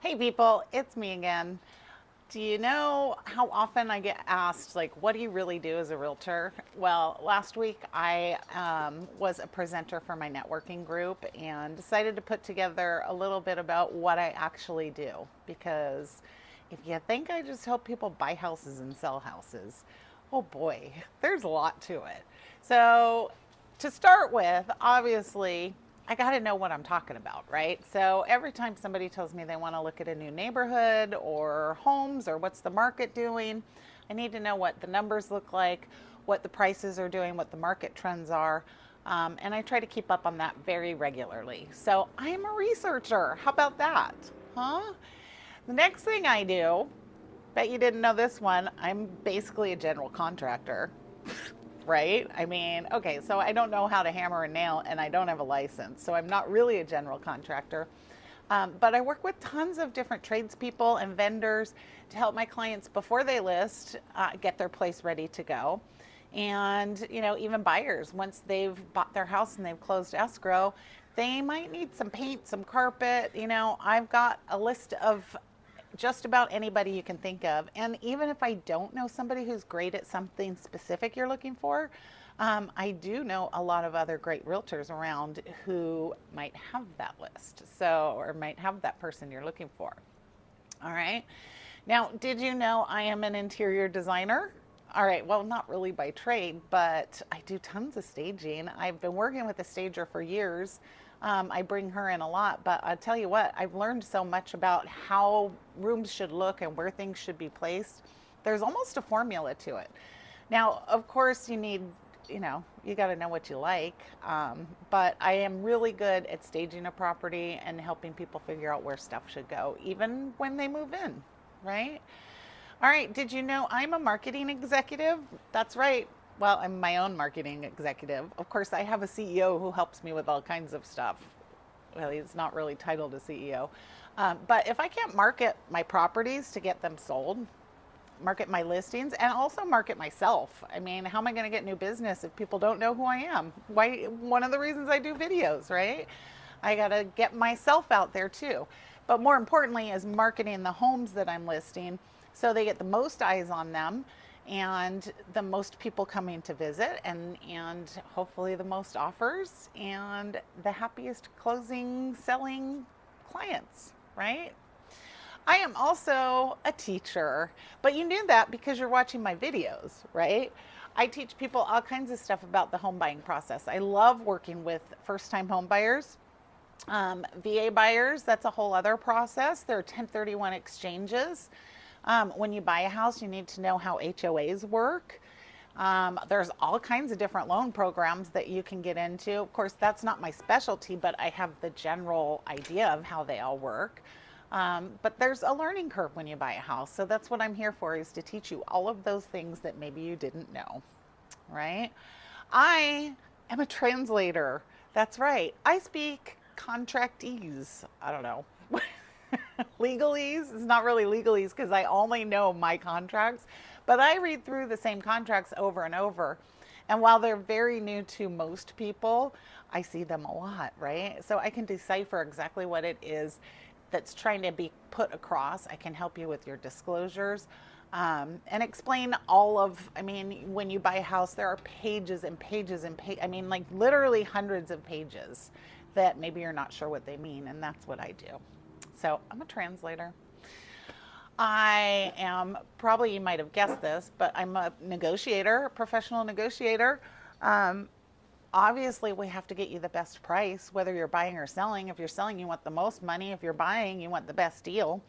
Hey people, it's me again. Do you know how often I get asked, like, what do you really do as a realtor? Well, last week I was a presenter for my networking group and decided to put together a little bit about what I actually do. Because if you think I just help people buy houses and sell houses, oh boy, there's a lot to it. So, to start with, obviously, I got to know what I'm talking about, right? So every time somebody tells me they want to look at a new neighborhood or homes or what's the market doing, I need to know what the numbers look like, what the prices are doing, what the market trends are. And I try to keep up on that very regularly. So I'm a researcher. How about that? Huh? The next thing I do, bet you didn't know this one, I'm basically a general contractor. Right? I mean, okay, so I don't know how to hammer a nail and I don't have a license, so I'm not really a general contractor. But I work with tons of different tradespeople and vendors to help my clients before they list get their place ready to go. And, even buyers, once they've bought their house and they've closed escrow, they might need some paint, some carpet. I've got a list of just about anybody you can think of. And even if I don't know somebody who's great at something specific you're looking for, I do know a lot of other great realtors around who might have that list. So, or might have that person you're looking for. All right. Now, did you know I am an interior designer? All right, well, not really by trade, but I do tons of staging. I've been working with a stager for years. I bring her in a lot, but I'll tell you what, I've learned so much about how rooms should look and where things should be placed. There's almost a formula to it. Now, of course, you got to know what you like, but I am really good at staging a property and helping people figure out where stuff should go, even when they move in, right? All right, did you know I'm a marketing executive? That's right. Well, I'm my own marketing executive. Of course, I have a CEO who helps me with all kinds of stuff. Well, he's not really titled a CEO. But if I can't market my properties to get them sold, market my listings, and also market myself. I mean, how am I going to get new business if people don't know who I am? Why? One of the reasons I do videos, right? I got to get myself out there too. But more importantly is marketing the homes that I'm listing so they get the most eyes on them and the most people coming to visit and hopefully the most offers and the happiest closing selling clients, right? I am also a teacher, but you knew that because you're watching my videos, right? I teach people all kinds of stuff about the home buying process. I love working with first time home buyers. VA buyers, that's a whole other process. There are 1031 exchanges. When you buy a house, you need to know how HOAs work. There's all kinds of different loan programs that you can get into. Of course, that's not my specialty, but I have the general idea of how they all work. But there's a learning curve when you buy a house. So that's what I'm here for, is to teach you all of those things that maybe you didn't know, right? I am a translator. That's right. I speak contractese. I don't know. Legalese. It's not really legalese because I only know my contracts, but I read through the same contracts over and over. And while they're very new to most people, I see them a lot, right? So I can decipher exactly what it is that's trying to be put across. I can help you with your disclosures and explain all of, I mean, when you buy a house, there are pages and pages and pages, I mean, like literally hundreds of pages that maybe you're not sure what they mean, and that's what I do. So I'm a translator. I am, probably you might have guessed this, but I'm a negotiator, a professional negotiator. Um, Obviously, we have to get you the best price, whether you're buying or selling. If you're selling, you want the most money. If you're buying, you want the best deal.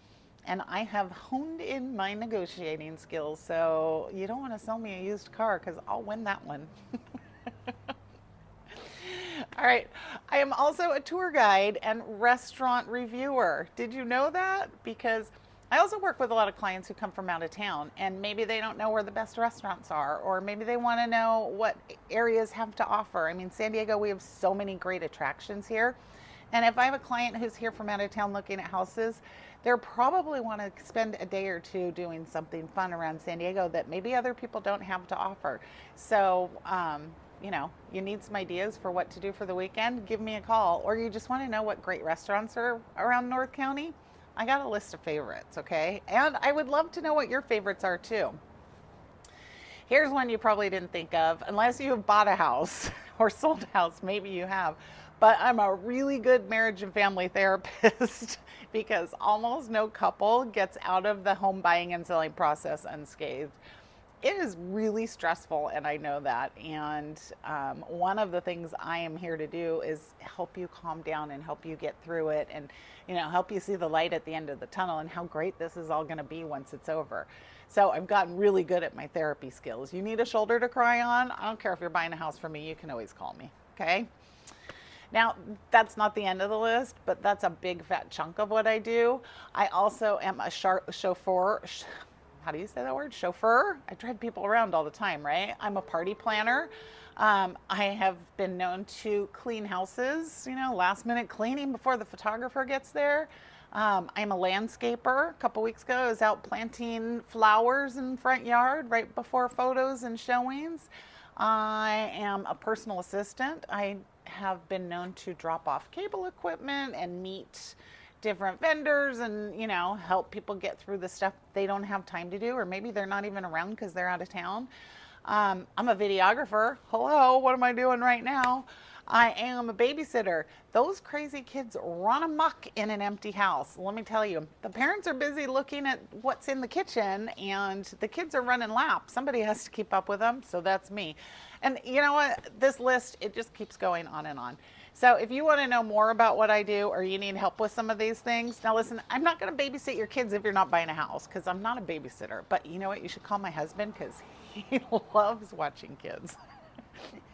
And I have honed in my negotiating skills. So you don't want to sell me a used car because I'll win that one. All right. I am also a tour guide and restaurant reviewer. Did you know that? Because I also work with a lot of clients who come from out of town and maybe they don't know where the best restaurants are, or maybe they want to know what areas have to offer. I mean, San Diego, we have so many great attractions here. And if I have a client who's here from out of town looking at houses, they'll probably want to spend a day or two doing something fun around San Diego that maybe other people don't have to offer. So, you need some ideas for what to do for the weekend, give me a call. Or you just want to know what great restaurants are around North County? I got a list of favorites, okay? And I would love to know what your favorites are too. Here's one you probably didn't think of, unless you have bought a house or sold a house, maybe you have. But I'm a really good marriage and family therapist because almost no couple gets out of the home buying and selling process unscathed. It is really stressful, and I know that. And one of the things I am here to do is help you calm down and help you get through it, and help you see the light at the end of the tunnel and how great this is all going to be once it's over. So I've gotten really good at my therapy skills. You need a shoulder to cry on? I don't care if you're buying a house from me. You can always call me. Okay. Now, that's not the end of the list, but that's a big fat chunk of what I do. I also am a chauffeur. How do you say that word? Chauffeur? I drive people around all the time, right? I'm a party planner. I have been known to clean houses, last minute cleaning before the photographer gets there. I'm a landscaper. A couple weeks ago, I was out planting flowers in the front yard right before photos and showings. I am a personal assistant. I have been known to drop off cable equipment and meet different vendors and help people get through the stuff they don't have time to do, or maybe they're not even around because they're out of town. I'm a videographer. Hello, what am I doing right now? I am a babysitter. Those crazy kids run amok in an empty house. Let me tell you, the parents are busy looking at what's in the kitchen and the kids are running laps. Somebody has to keep up with them, so that's me. And you know what? This list, it just keeps going on and on. So if you want to know more about what I do, or you need help with some of these things, now listen, I'm not going to babysit your kids if you're not buying a house, because I'm not a babysitter. But you know what? You should call my husband because he loves watching kids.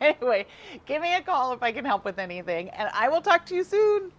Anyway, give me a call if I can help with anything, and I will talk to you soon.